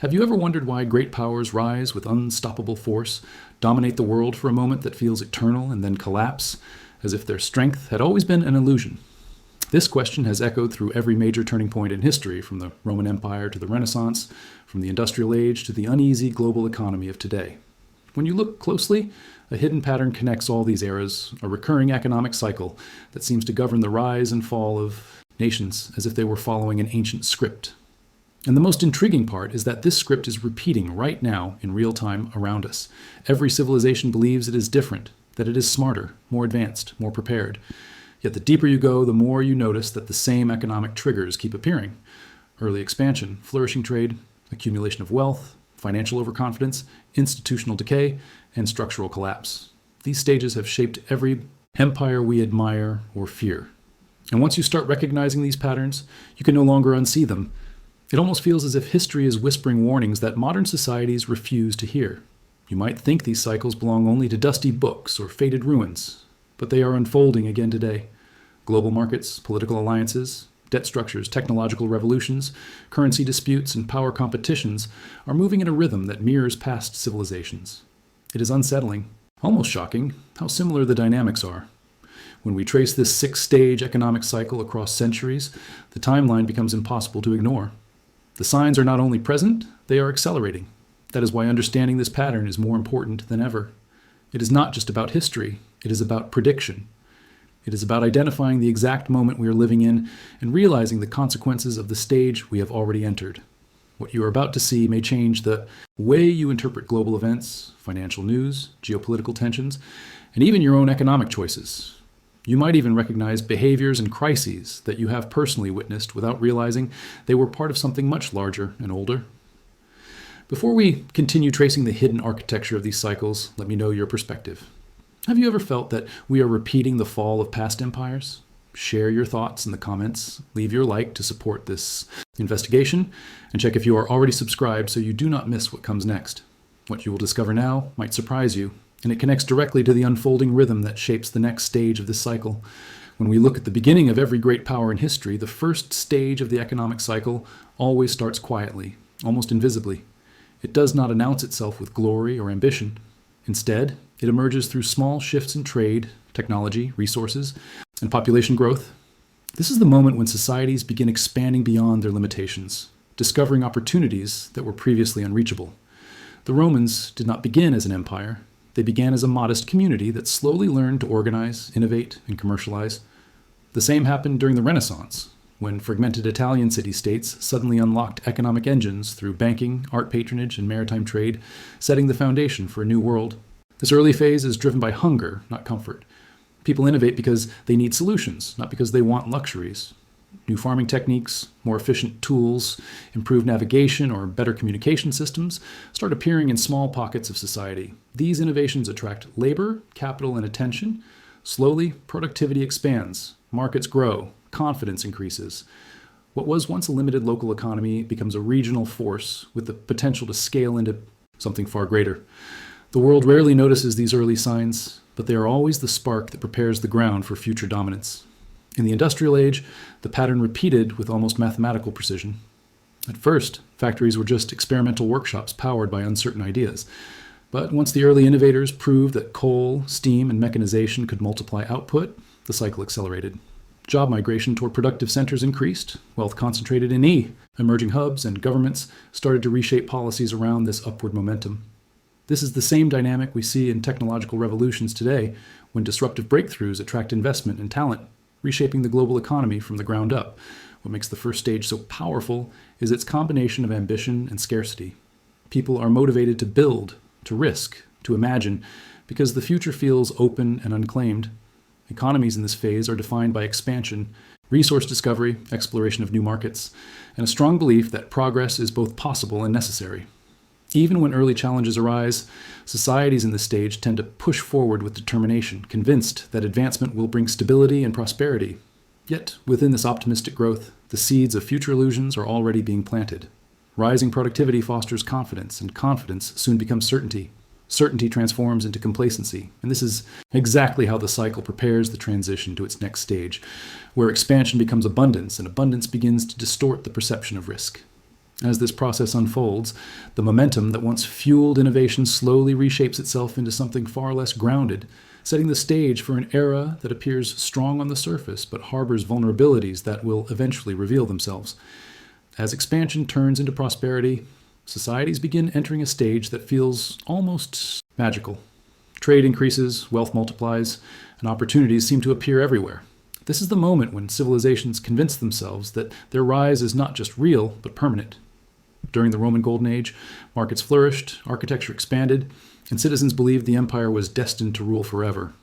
Have you ever wondered why great powers rise with unstoppable force, dominate the world for a moment that feels eternal, and then collapse, as if their strength had always been an illusion? This question has echoed through every major turning point in history, from the Roman Empire to the Renaissance, from the Industrial Age to the uneasy global economy of today. When you look closely, a hidden pattern connects all these eras, a recurring economic cycle that seems to govern the rise and fall of nations as if they were following an ancient script. And the most intriguing part is that this script is repeating right now in real time around us. Every civilization believes it is different, that it is smarter, more advanced, more prepared. Yet the deeper you go, the more you notice that the same economic triggers keep appearing. Early expansion, flourishing trade, accumulation of wealth, financial overconfidence, institutional decay, and structural collapse. These stages have shaped every empire we admire or fear. And once you start recognizing these patterns, you can no longer unsee them. It almost feels as if history is whispering warnings that modern societies refuse to hear. You might think these cycles belong only to dusty books or faded ruins, but they are unfolding again today. Global markets, political alliances, debt structures, technological revolutions, currency disputes, and power competitions are moving in a rhythm that mirrors past civilizations. It is unsettling, almost shocking, how similar the dynamics are. When we trace this six-stage economic cycle across centuries, the timeline becomes impossible to ignore. The signs are not only present, they are accelerating. That is why understanding this pattern is more important than ever. It is not just about history, it is about prediction. It is about identifying the exact moment we are living in and realizing the consequences of the stage we have already entered. What you are about to see may change the way you interpret global events, financial news, geopolitical tensions, and even your own economic choices. You might even recognize behaviors and crises that you have personally witnessed without realizing they were part of something much larger and older. Before we continue tracing the hidden architecture of these cycles, let me know your perspective. Have you ever felt that we are repeating the fall of past empires? Share your thoughts in the comments, leave your like to support this investigation, and check if you are already subscribed so you do not miss what comes next. What you will discover now might surprise you, and it connects directly to the unfolding rhythm that shapes the next stage of this cycle. When we look at the beginning of every great power in history, the first stage of the economic cycle always starts quietly, almost invisibly. It does not announce itself with glory or ambition. Instead, it emerges through small shifts in trade, technology, resources, and population growth. This is the moment when societies begin expanding beyond their limitations, discovering opportunities that were previously unreachable. The Romans did not begin as an empire. They began as a modest community that slowly learned to organize, innovate, and commercialize. The same happened during the Renaissance, when fragmented Italian city-states suddenly unlocked economic engines through banking, art patronage, and maritime trade, setting the foundation for a new world. This early phase is driven by hunger, not comfort. People innovate because they need solutions, not because they want luxuries. New farming techniques, more efficient tools, improved navigation, or better communication systems start appearing in small pockets of society. These innovations attract labor, capital, and attention. Slowly, productivity expands, markets grow, confidence increases. What was once a limited local economy becomes a regional force with the potential to scale into something far greater. The world rarely notices these early signs, but they are always the spark that prepares the ground for future dominance. In the Industrial Age, the pattern repeated with almost mathematical precision. At first, factories were just experimental workshops powered by uncertain ideas. But once the early innovators proved that coal, steam, and mechanization could multiply output, the cycle accelerated. Job migration toward productive centers increased, wealth concentrated in emerging hubs, and governments started to reshape policies around this upward momentum. This is the same dynamic we see in technological revolutions today, when disruptive breakthroughs attract investment and talent, reshaping the global economy from the ground up. What makes the first stage so powerful is its combination of ambition and scarcity. People are motivated to build, to risk, to imagine, because the future feels open and unclaimed. Economies in this phase are defined by expansion, resource discovery, exploration of new markets, and a strong belief that progress is both possible and necessary. Even when early challenges arise, societies in this stage tend to push forward with determination, convinced that advancement will bring stability and prosperity. Yet, within this optimistic growth, the seeds of future illusions are already being planted. Rising productivity fosters confidence, and confidence soon becomes certainty. Certainty transforms into complacency, and this is exactly how the cycle prepares the transition to its next stage, where expansion becomes abundance, and abundance begins to distort the perception of risk. As this process unfolds, the momentum that once fueled innovation slowly reshapes itself into something far less grounded, setting the stage for an era that appears strong on the surface but harbors vulnerabilities that will eventually reveal themselves. As expansion turns into prosperity, societies begin entering a stage that feels almost magical. Trade increases, wealth multiplies, and opportunities seem to appear everywhere. This is the moment when civilizations convince themselves that their rise is not just real, but permanent. During the Roman Golden Age, markets flourished, architecture expanded, and citizens believed the empire was destined to rule forever.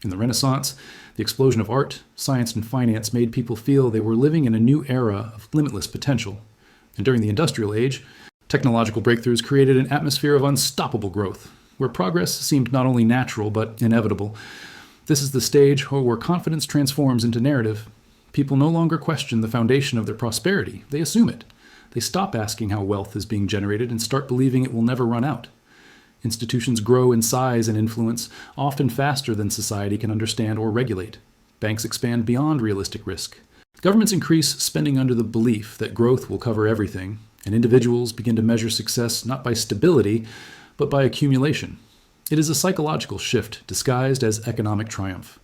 In the Renaissance, the explosion of art, science, and finance made people feel they were living in a new era of limitless potential. And during the Industrial Age, technological breakthroughs created an atmosphere of unstoppable growth, where progress seemed not only natural but inevitable. This is the stage where confidence transforms into narrative. People no longer question the foundation of their prosperity, they assume it. They stop asking how wealth is being generated and start believing it will never run out. Institutions grow in size and influence, often faster than society can understand or regulate. Banks expand beyond realistic risk. Governments increase spending under the belief that growth will cover everything, and individuals begin to measure success not by stability, but by accumulation. It is a psychological shift disguised as economic triumph.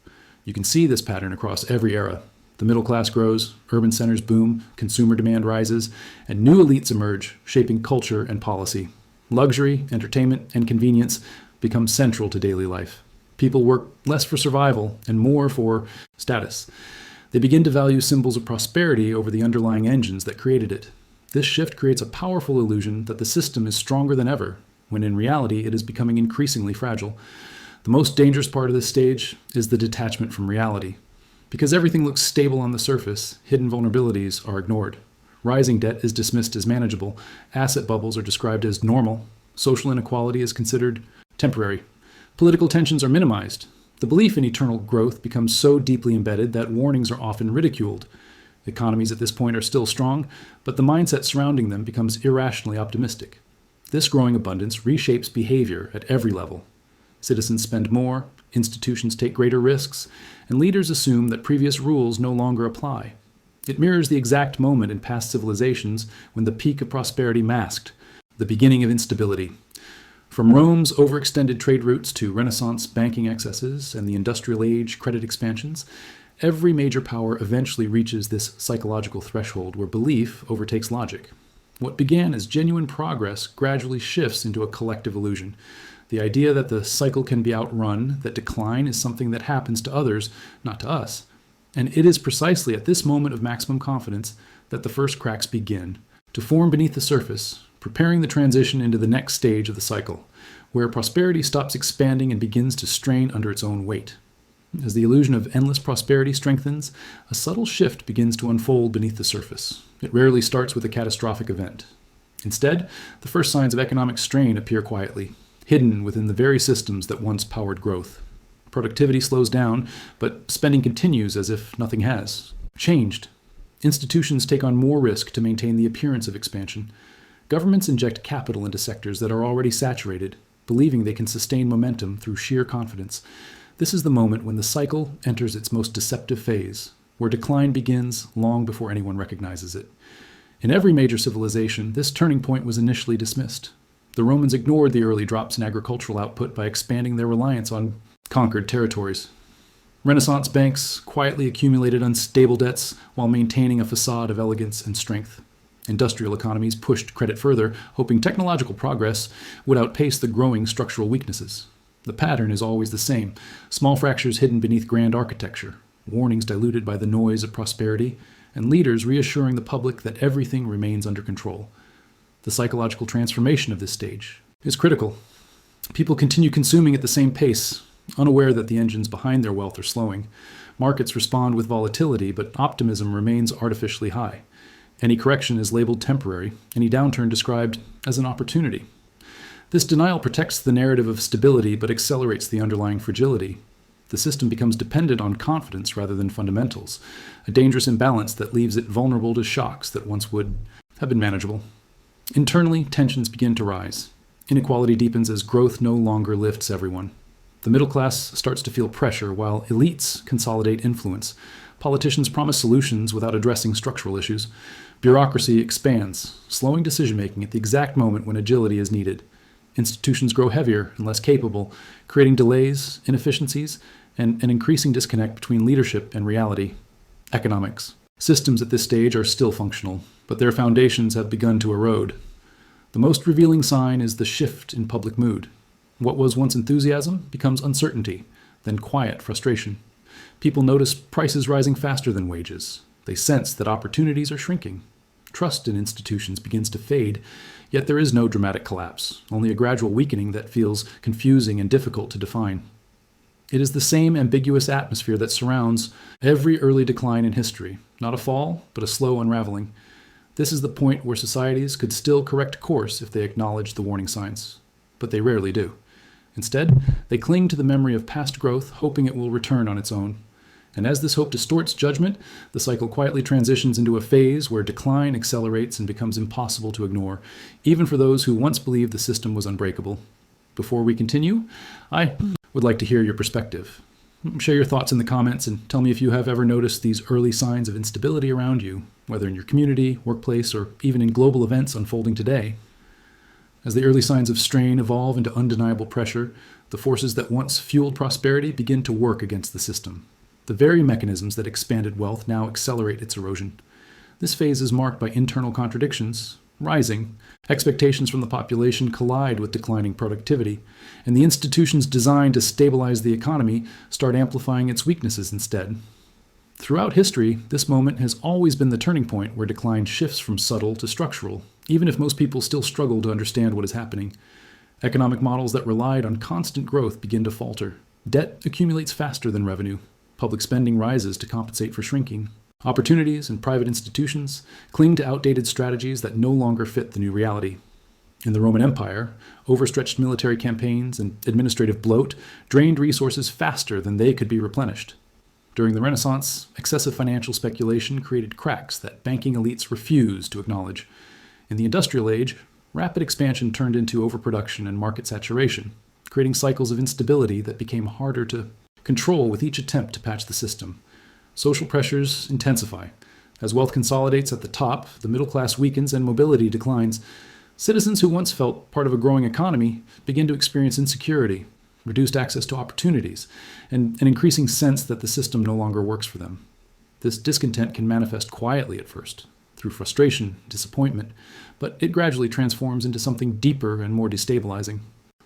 You can see this pattern across every era. The middle class grows, urban centers boom, consumer demand rises, and new elites emerge, shaping culture and policy. Luxury, entertainment, and convenience become central to daily life. People work less for survival and more for status. They begin to value symbols of prosperity over the underlying engines that created it. This shift creates a powerful illusion that the system is stronger than ever, when in reality it is becoming increasingly fragile. The most dangerous part of this stage is the detachment from reality. Because everything looks stable on the surface, hidden vulnerabilities are ignored. Rising debt is dismissed as manageable, asset bubbles are described as normal, social inequality is considered temporary. Political tensions are minimized. The belief in eternal growth becomes so deeply embedded that warnings are often ridiculed. Economies at this point are still strong, but the mindset surrounding them becomes irrationally optimistic. This growing abundance reshapes behavior at every level. Citizens spend more, institutions take greater risks, and leaders assume that previous rules no longer apply. It mirrors the exact moment in past civilizations when the peak of prosperity masked the beginning of instability. From Rome's overextended trade routes to Renaissance banking excesses and the Industrial Age credit expansions, every major power eventually reaches this psychological threshold where belief overtakes logic. What began as genuine progress gradually shifts into a collective illusion. The idea that the cycle can be outrun, that decline is something that happens to others, not to us. And it is precisely at this moment of maximum confidence that the first cracks begin to form beneath the surface, preparing the transition into the next stage of the cycle, where prosperity stops expanding and begins to strain under its own weight. As the illusion of endless prosperity strengthens, a subtle shift begins to unfold beneath the surface. It rarely starts with a catastrophic event. Instead, the first signs of economic strain appear quietly, hidden within the very systems that once powered growth. Productivity slows down, but spending continues as if nothing has changed. Institutions take on more risk to maintain the appearance of expansion. Governments inject capital into sectors that are already saturated, believing they can sustain momentum through sheer confidence. This is the moment when the cycle enters its most deceptive phase, where decline begins long before anyone recognizes it. In every major civilization, this turning point was initially dismissed. The Romans ignored the early drops in agricultural output by expanding their reliance on conquered territories. Renaissance banks quietly accumulated unstable debts while maintaining a facade of elegance and strength. Industrial economies pushed credit further, hoping technological progress would outpace the growing structural weaknesses. The pattern is always the same: small fractures hidden beneath grand architecture, warnings diluted by the noise of prosperity, and leaders reassuring the public that everything remains under control. The psychological transformation of this stage is critical. People continue consuming at the same pace, unaware that the engines behind their wealth are slowing. Markets respond with volatility, but optimism remains artificially high. Any correction is labeled temporary, any downturn described as an opportunity. This denial protects the narrative of stability but accelerates the underlying fragility. The system becomes dependent on confidence rather than fundamentals, a dangerous imbalance that leaves it vulnerable to shocks that once would have been manageable. Internally, tensions begin to rise. Inequality deepens as growth no longer lifts everyone. The middle class starts to feel pressure, while elites consolidate influence. Politicians promise solutions without addressing structural issues. Bureaucracy expands, slowing decision-making at the exact moment when agility is needed. Institutions grow heavier and less capable, creating delays, inefficiencies, and an increasing disconnect between leadership and reality. Economics. Systems at this stage are still functional, but their foundations have begun to erode. The most revealing sign is the shift in public mood. What was once enthusiasm becomes uncertainty, then quiet frustration. People notice prices rising faster than wages. They sense that opportunities are shrinking. Trust in institutions begins to fade, yet there is no dramatic collapse, only a gradual weakening that feels confusing and difficult to define. It is the same ambiguous atmosphere that surrounds every early decline in history, not a fall, but a slow unraveling. This is the point where societies could still correct course if they acknowledged the warning signs, but they rarely do. Instead, they cling to the memory of past growth, hoping it will return on its own. And as this hope distorts judgment, the cycle quietly transitions into a phase where decline accelerates and becomes impossible to ignore, even for those who once believed the system was unbreakable. Before we continue, I would like to hear your perspective. Share your thoughts in the comments and tell me if you have ever noticed these early signs of instability around you, whether in your community, workplace, or even in global events unfolding today. As the early signs of strain evolve into undeniable pressure, the forces that once fueled prosperity begin to work against the system. The very mechanisms that expanded wealth now accelerate its erosion. This phase is marked by internal contradictions, rising. Expectations from the population collide with declining productivity, and the institutions designed to stabilize the economy start amplifying its weaknesses instead. Throughout history, this moment has always been the turning point where decline shifts from subtle to structural, even if most people still struggle to understand what is happening. Economic models that relied on constant growth begin to falter. Debt accumulates faster than revenue. Public spending rises to compensate for shrinking. Opportunities and private institutions cling to outdated strategies that no longer fit the new reality. In the Roman Empire, overstretched military campaigns and administrative bloat drained resources faster than they could be replenished. During the Renaissance, excessive financial speculation created cracks that banking elites refused to acknowledge. In the Industrial Age, rapid expansion turned into overproduction and market saturation, creating cycles of instability that became harder to control with each attempt to patch the system. Social pressures intensify. As wealth consolidates at the top, the middle class weakens and mobility declines. Citizens who once felt part of a growing economy begin to experience insecurity, reduced access to opportunities, and an increasing sense that the system no longer works for them. This discontent can manifest quietly at first, through frustration, disappointment, but it gradually transforms into something deeper and more destabilizing.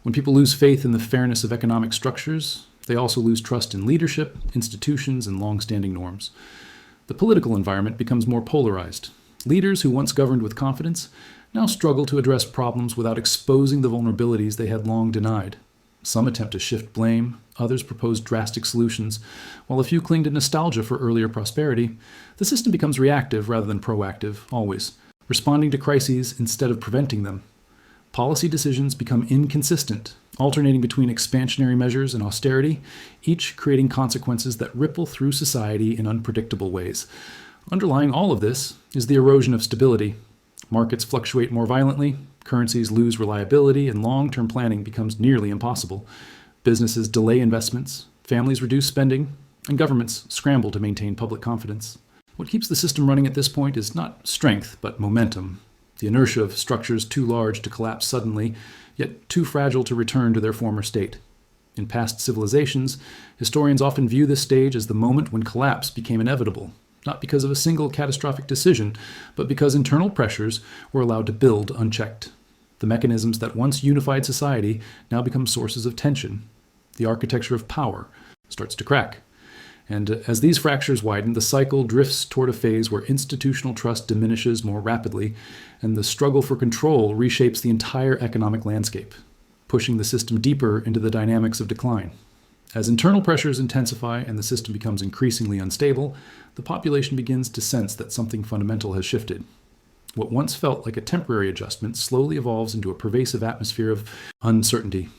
When people lose faith in the fairness of economic structures, they also lose trust in leadership, institutions, and long-standing norms. The political environment becomes more polarized. Leaders who once governed with confidence now struggle to address problems without exposing the vulnerabilities they had long denied. Some attempt to shift blame, others propose drastic solutions, while a few cling to nostalgia for earlier prosperity. The system becomes reactive rather than proactive, always, responding to crises instead of preventing them. Policy decisions become inconsistent, alternating between expansionary measures and austerity, each creating consequences that ripple through society in unpredictable ways. Underlying all of this is the erosion of stability. Markets fluctuate more violently, currencies lose reliability, and long-term planning becomes nearly impossible. Businesses delay investments, families reduce spending, and governments scramble to maintain public confidence. What keeps the system running at this point is not strength, but momentum. The inertia of structures too large to collapse suddenly, yet too fragile to return to their former state. In past civilizations, historians often view this stage as the moment when collapse became inevitable, not because of a single catastrophic decision, but because internal pressures were allowed to build unchecked. The mechanisms that once unified society now become sources of tension. The architecture of power starts to crack. And as these fractures widen, the cycle drifts toward a phase where institutional trust diminishes more rapidly, and the struggle for control reshapes the entire economic landscape, pushing the system deeper into the dynamics of decline. As internal pressures intensify and the system becomes increasingly unstable, the population begins to sense that something fundamental has shifted. What once felt like a temporary adjustment slowly evolves into a pervasive atmosphere of uncertainty.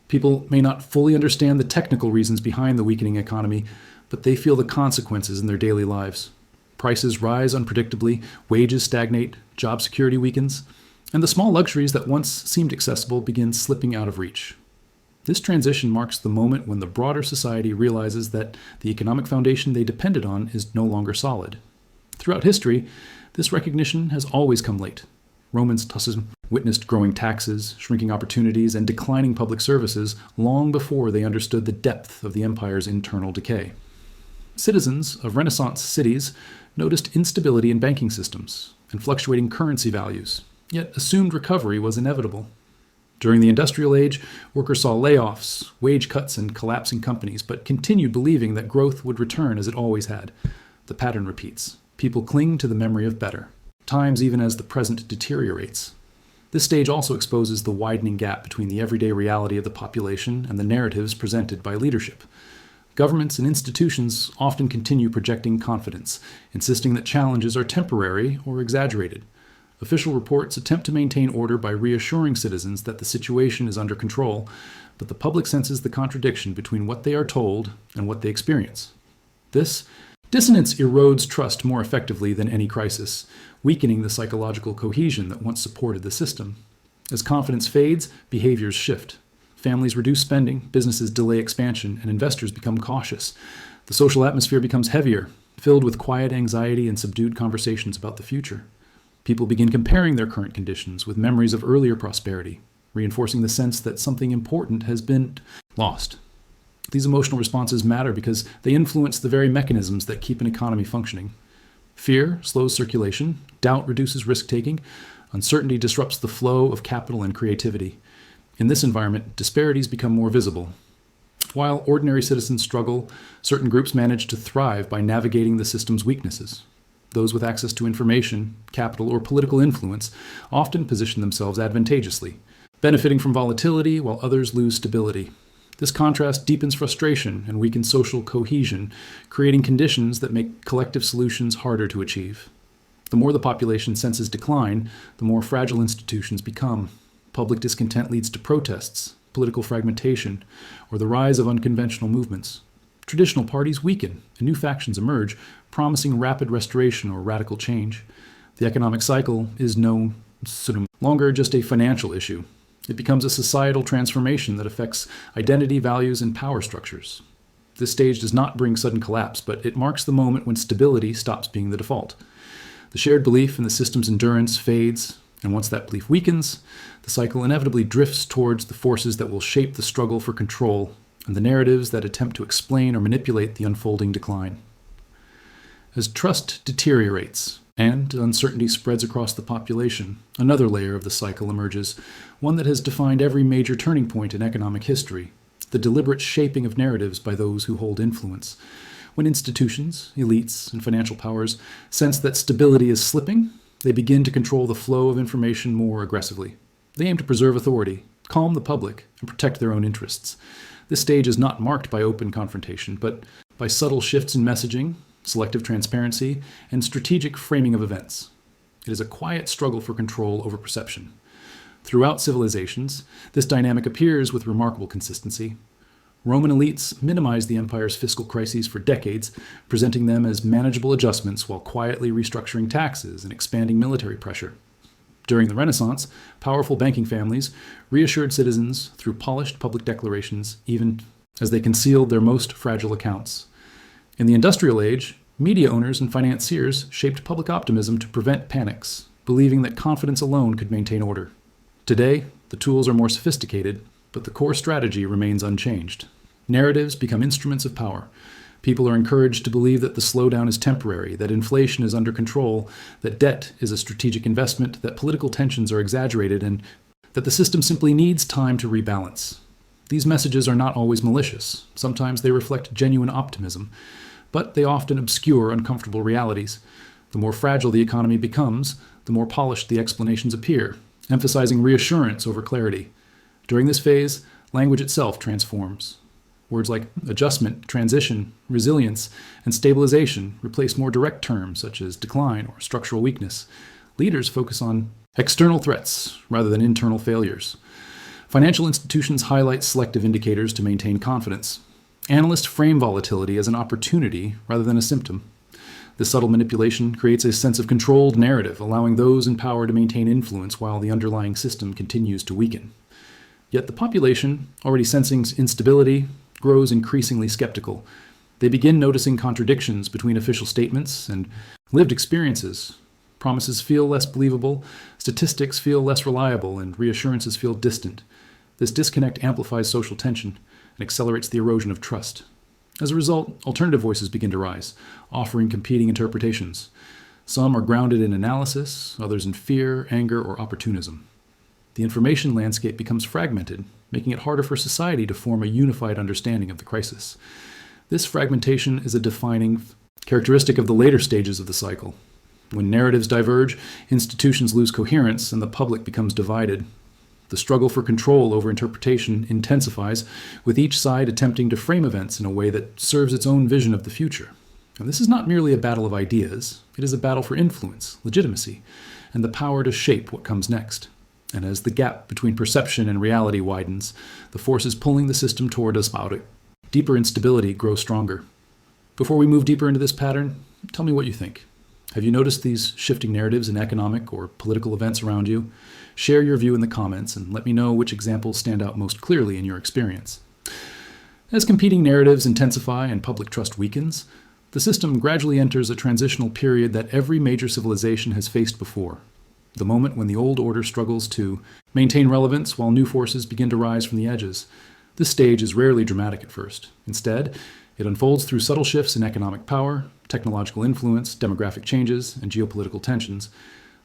People may not fully understand the technical reasons behind the weakening economy, but they feel the consequences in their daily lives. Prices rise unpredictably, wages stagnate, job security weakens, and the small luxuries that once seemed accessible begin slipping out of reach. This transition marks the moment when the broader society realizes that the economic foundation they depended on is no longer solid. Throughout history, this recognition has always come late. Romans witnessed growing taxes, shrinking opportunities, and declining public services long before they understood the depth of the empire's internal decay. Citizens of Renaissance cities noticed instability in banking systems and fluctuating currency values, yet assumed recovery was inevitable. During the Industrial Age, workers saw layoffs, wage cuts, and collapsing companies, but continued believing that growth would return as it always had. The pattern repeats. People cling to the memory of better, times even as the present deteriorates. This stage also exposes the widening gap between the everyday reality of the population and the narratives presented by leadership. Governments and institutions often continue projecting confidence, insisting that challenges are temporary or exaggerated. Official reports attempt to maintain order by reassuring citizens that the situation is under control, but the public senses the contradiction between what they are told and what they experience. This dissonance erodes trust more effectively than any crisis, weakening the psychological cohesion that once supported the system. As confidence fades, behaviors shift. Families reduce spending, businesses delay expansion, and investors become cautious. The social atmosphere becomes heavier, filled with quiet anxiety and subdued conversations about the future. People begin comparing their current conditions with memories of earlier prosperity, reinforcing the sense that something important has been lost. These emotional responses matter because they influence the very mechanisms that keep an economy functioning. Fear slows circulation, doubt reduces risk-taking, uncertainty disrupts the flow of capital and creativity. In this environment, disparities become more visible. While ordinary citizens struggle, certain groups manage to thrive by navigating the system's weaknesses. Those with access to information, capital, or political influence often position themselves advantageously, benefiting from volatility while others lose stability. This contrast deepens frustration and weakens social cohesion, creating conditions that make collective solutions harder to achieve. The more the population senses decline, the more fragile institutions become. Public discontent leads to protests, political fragmentation, or the rise of unconventional movements. Traditional parties weaken, and new factions emerge, promising rapid restoration or radical change. The economic cycle is no longer just a financial issue. It becomes a societal transformation that affects identity, values, and power structures. This stage does not bring sudden collapse, but it marks the moment when stability stops being the default. The shared belief in the system's endurance fades, and once that belief weakens, the cycle inevitably drifts towards the forces that will shape the struggle for control and the narratives that attempt to explain or manipulate the unfolding decline. As trust deteriorates and uncertainty spreads across the population, another layer of the cycle emerges, one that has defined every major turning point in economic history: the deliberate shaping of narratives by those who hold influence. When institutions, elites, and financial powers sense that stability is slipping, they begin to control the flow of information more aggressively. They aim to preserve authority, calm the public, and protect their own interests. This stage is not marked by open confrontation, but by subtle shifts in messaging, selective transparency, and strategic framing of events. It is a quiet struggle for control over perception. Throughout civilizations, this dynamic appears with remarkable consistency. Roman elites minimized the empire's fiscal crises for decades, presenting them as manageable adjustments while quietly restructuring taxes and expanding military pressure. During the Renaissance, powerful banking families reassured citizens through polished public declarations, even as they concealed their most fragile accounts. In the Industrial Age, media owners and financiers shaped public optimism to prevent panics, believing that confidence alone could maintain order. Today, the tools are more sophisticated, but the core strategy remains unchanged. Narratives become instruments of power. People are encouraged to believe that the slowdown is temporary, that inflation is under control, that debt is a strategic investment, that political tensions are exaggerated, and that the system simply needs time to rebalance. These messages are not always malicious. Sometimes they reflect genuine optimism, but they often obscure uncomfortable realities. The more fragile the economy becomes, the more polished the explanations appear, emphasizing reassurance over clarity. During this phase, language itself transforms. Words like adjustment, transition, resilience, and stabilization replace more direct terms such as decline or structural weakness. Leaders focus on external threats rather than internal failures. Financial institutions highlight selective indicators to maintain confidence. Analysts frame volatility as an opportunity rather than a symptom. This subtle manipulation creates a sense of controlled narrative, allowing those in power to maintain influence while the underlying system continues to weaken. Yet the population, already sensing instability, grows increasingly skeptical. They begin noticing contradictions between official statements and lived experiences. Promises feel less believable, statistics feel less reliable, and reassurances feel distant. This disconnect amplifies social tension and accelerates the erosion of trust. As a result, alternative voices begin to rise, offering competing interpretations. Some are grounded in analysis, others in fear, anger, or opportunism. The information landscape becomes fragmented, making it harder for society to form a unified understanding of the crisis. This fragmentation is a defining characteristic of the later stages of the cycle. When narratives diverge, institutions lose coherence and the public becomes divided. The struggle for control over interpretation intensifies, with each side attempting to frame events in a way that serves its own vision of the future. And this is not merely a battle of ideas, it is a battle for influence, legitimacy, and the power to shape what comes next. And as the gap between perception and reality widens, the forces pulling the system toward us about it, deeper instability grows stronger. Before we move deeper into this pattern, tell me what you think. Have you noticed these shifting narratives in economic or political events around you? Share your view in the comments and let me know which examples stand out most clearly in your experience. As competing narratives intensify and public trust weakens, the system gradually enters a transitional period that every major civilization has faced before. The moment when the old order struggles to maintain relevance while new forces begin to rise from the edges. This stage is rarely dramatic at first. Instead, it unfolds through subtle shifts in economic power, technological influence, demographic changes, and geopolitical tensions.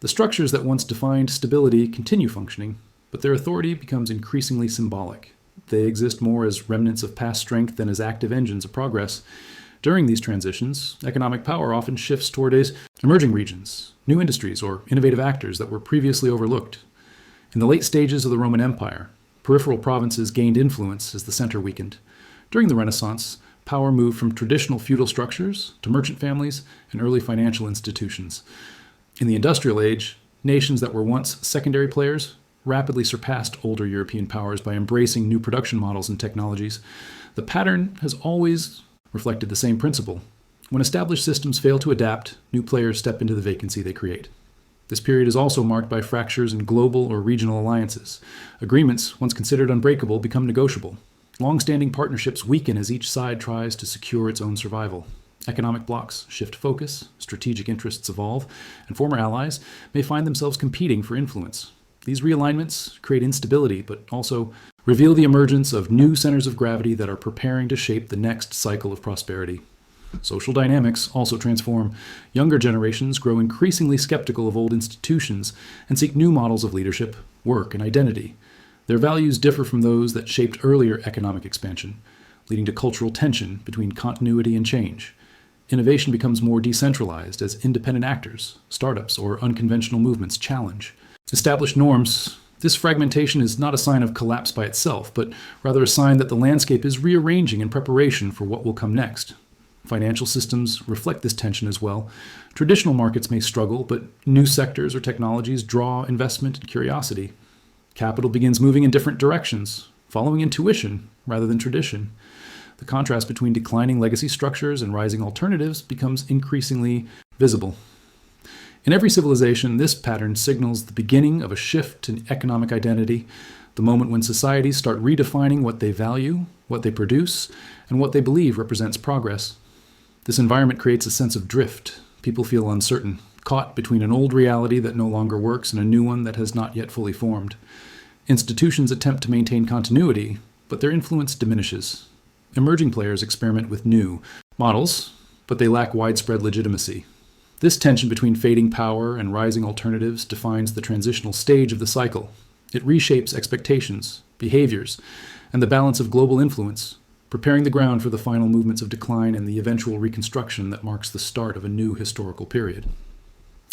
The structures that once defined stability continue functioning, but their authority becomes increasingly symbolic. They exist more as remnants of past strength than as active engines of progress. During these transitions, economic power often shifts toward emerging regions, new industries, or innovative actors that were previously overlooked. In the late stages of the Roman Empire, peripheral provinces gained influence as the center weakened. During the Renaissance, power moved from traditional feudal structures to merchant families and early financial institutions. In the Industrial Age, nations that were once secondary players rapidly surpassed older European powers by embracing new production models and technologies. The pattern has always reflected the same principle. When established systems fail to adapt, new players step into the vacancy they create. This period is also marked by fractures in global or regional alliances. Agreements, once considered unbreakable, become negotiable. Long-standing partnerships weaken as each side tries to secure its own survival. Economic blocs shift focus, strategic interests evolve, and former allies may find themselves competing for influence. These realignments create instability, but also reveal the emergence of new centers of gravity that are preparing to shape the next cycle of prosperity. Social dynamics also transform. Younger generations grow increasingly skeptical of old institutions and seek new models of leadership, work, and identity. Their values differ from those that shaped earlier economic expansion, leading to cultural tension between continuity and change. Innovation becomes more decentralized as independent actors, startups, or unconventional movements challenge established norms. This fragmentation is not a sign of collapse by itself, but rather a sign that the landscape is rearranging in preparation for what will come next. Financial systems reflect this tension as well. Traditional markets may struggle, but new sectors or technologies draw investment and curiosity. Capital begins moving in different directions, following intuition rather than tradition. The contrast between declining legacy structures and rising alternatives becomes increasingly visible. In every civilization, this pattern signals the beginning of a shift in economic identity, the moment when societies start redefining what they value, what they produce, and what they believe represents progress. This environment creates a sense of drift. People feel uncertain, caught between an old reality that no longer works and a new one that has not yet fully formed. Institutions attempt to maintain continuity, but their influence diminishes. Emerging players experiment with new models, but they lack widespread legitimacy. This tension between fading power and rising alternatives defines the transitional stage of the cycle. It reshapes expectations, behaviors, and the balance of global influence, preparing the ground for the final movements of decline and the eventual reconstruction that marks the start of a new historical period.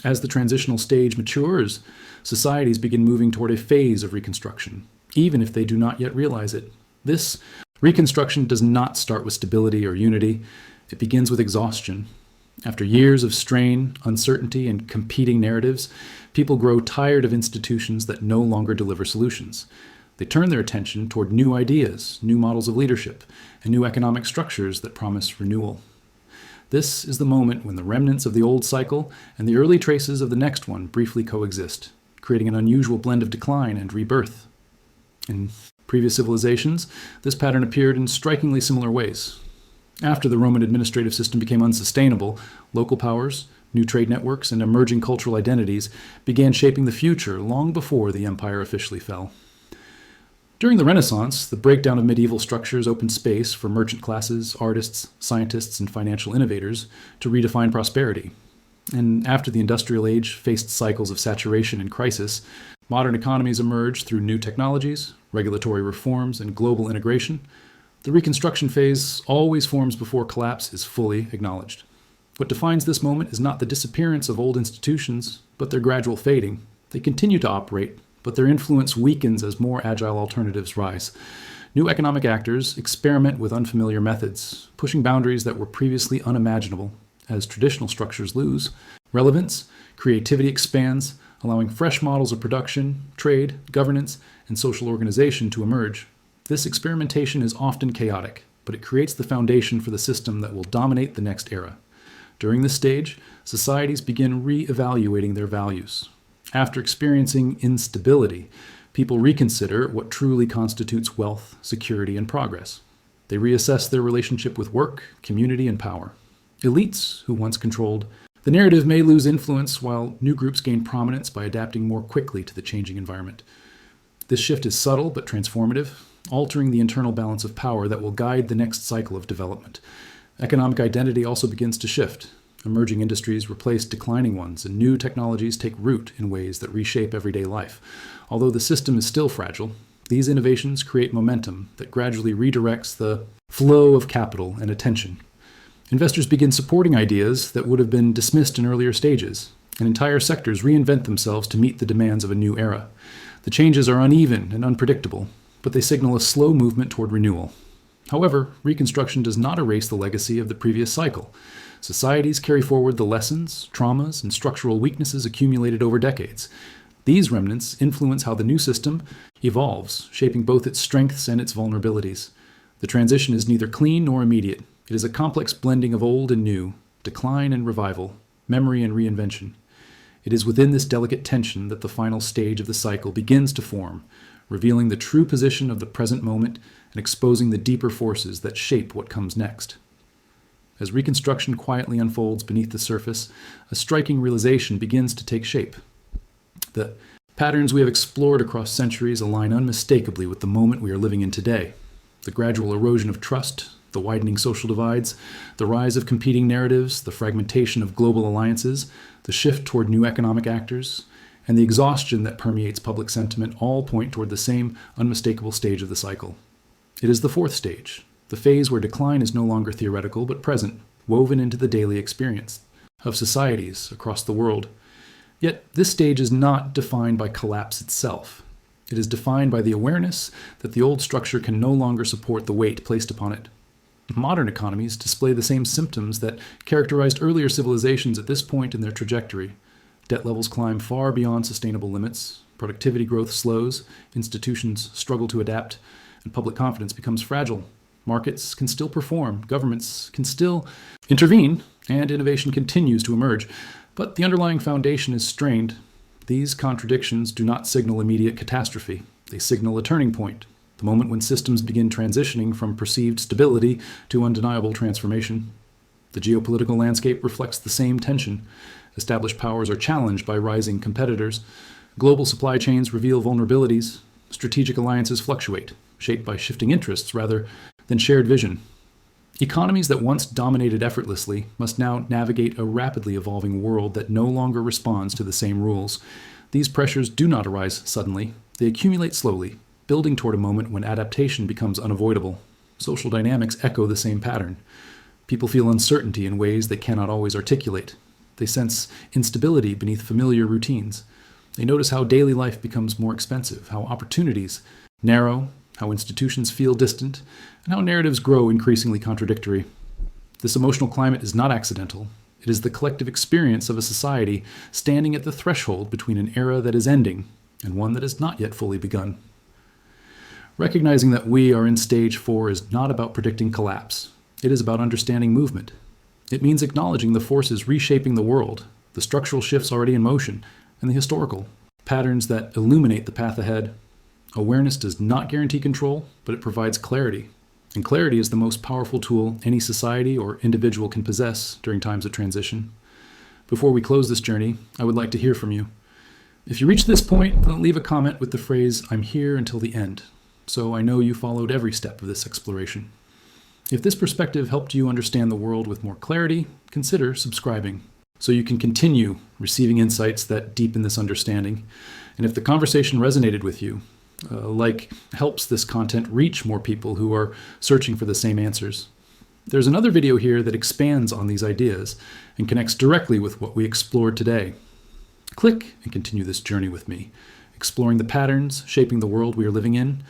As the transitional stage matures, societies begin moving toward a phase of reconstruction, even if they do not yet realize it. This reconstruction does not start with stability or unity. It begins with exhaustion. After years of strain, uncertainty, and competing narratives, people grow tired of institutions that no longer deliver solutions. They turn their attention toward new ideas, new models of leadership, and new economic structures that promise renewal. This is the moment when the remnants of the old cycle and the early traces of the next one briefly coexist, creating an unusual blend of decline and rebirth. In Previous civilizations, this pattern appeared in strikingly similar ways. After the Roman administrative system became unsustainable, local powers, new trade networks, and emerging cultural identities began shaping the future long before the empire officially fell. During the Renaissance, the breakdown of medieval structures opened space for merchant classes, artists, scientists, and financial innovators to redefine prosperity. And after the Industrial Age faced cycles of saturation and crisis, modern economies emerged through new technologies, regulatory reforms, and global integration. The Reconstruction phase always forms before collapse is fully acknowledged. What defines this moment is not the disappearance of old institutions, but their gradual fading. They continue to operate, but their influence weakens as more agile alternatives rise. New economic actors experiment with unfamiliar methods, pushing boundaries that were previously unimaginable. As traditional structures lose relevance, creativity expands, allowing fresh models of production, trade, governance, and social organization to emerge. This experimentation is often chaotic, but it creates the foundation for the system that will dominate the next era. During this stage, societies begin re-evaluating their values. After experiencing instability, people reconsider what truly constitutes wealth, security, and progress. They reassess their relationship with work, community, and power. Elites, who once controlled the narrative, may lose influence, while new groups gain prominence by adapting more quickly to the changing environment. This shift is subtle but transformative, altering the internal balance of power that will guide the next cycle of development. Economic identity also begins to shift. Emerging industries replace declining ones, and new technologies take root in ways that reshape everyday life. Although the system is still fragile, these innovations create momentum that gradually redirects the flow of capital and attention. Investors begin supporting ideas that would have been dismissed in earlier stages, and entire sectors reinvent themselves to meet the demands of a new era. The changes are uneven and unpredictable, but they signal a slow movement toward renewal. However, Reconstruction does not erase the legacy of the previous cycle. Societies carry forward the lessons, traumas, and structural weaknesses accumulated over decades. These remnants influence how the new system evolves, shaping both its strengths and its vulnerabilities. The transition is neither clean nor immediate. It is a complex blending of old and new, decline and revival, memory and reinvention. It is within this delicate tension that the final stage of the cycle begins to form, revealing the true position of the present moment and exposing the deeper forces that shape what comes next. As Reconstruction quietly unfolds beneath the surface, a striking realization begins to take shape. The patterns we have explored across centuries align unmistakably with the moment we are living in today. The gradual erosion of trust, the widening social divides, the rise of competing narratives, the fragmentation of global alliances, the shift toward new economic actors, and the exhaustion that permeates public sentiment all point toward the same unmistakable stage of the cycle. It is the fourth stage, the phase where decline is no longer theoretical but present, woven into the daily experience of societies across the world. Yet this stage is not defined by collapse itself. It is defined by the awareness that the old structure can no longer support the weight placed upon it. Modern economies display the same symptoms that characterized earlier civilizations at this point in their trajectory. Debt levels climb far beyond sustainable limits, productivity growth slows, institutions struggle to adapt, and public confidence becomes fragile. Markets can still perform, governments can still intervene, and innovation continues to emerge, but the underlying foundation is strained. These contradictions do not signal immediate catastrophe. They signal a turning point, the moment when systems begin transitioning from perceived stability to undeniable transformation. The geopolitical landscape reflects the same tension. Established powers are challenged by rising competitors. Global supply chains reveal vulnerabilities. Strategic alliances fluctuate, shaped by shifting interests rather than shared vision. Economies that once dominated effortlessly must now navigate a rapidly evolving world that no longer responds to the same rules. These pressures do not arise suddenly. They accumulate slowly, building toward a moment when adaptation becomes unavoidable. Social dynamics echo the same pattern. People feel uncertainty in ways they cannot always articulate. They sense instability beneath familiar routines. They notice how daily life becomes more expensive, how opportunities narrow, how institutions feel distant, and how narratives grow increasingly contradictory. This emotional climate is not accidental. It is the collective experience of a society standing at the threshold between an era that is ending and one that has not yet fully begun. Recognizing that we are in stage 4 is not about predicting collapse. It is about understanding movement. It means acknowledging the forces reshaping the world, the structural shifts already in motion, and the historical patterns that illuminate the path ahead. Awareness does not guarantee control, but it provides clarity. And clarity is the most powerful tool any society or individual can possess during times of transition. Before we close this journey, I would like to hear from you. If you reach this point, leave a comment with the phrase, "I'm here until the end," so I know you followed every step of this exploration. If this perspective helped you understand the world with more clarity, consider subscribing so you can continue receiving insights that deepen this understanding. And if the conversation resonated with you, helps this content reach more people who are searching for the same answers. There's another video here that expands on these ideas and connects directly with what we explored today. Click and continue this journey with me, exploring the patterns shaping the world we are living in,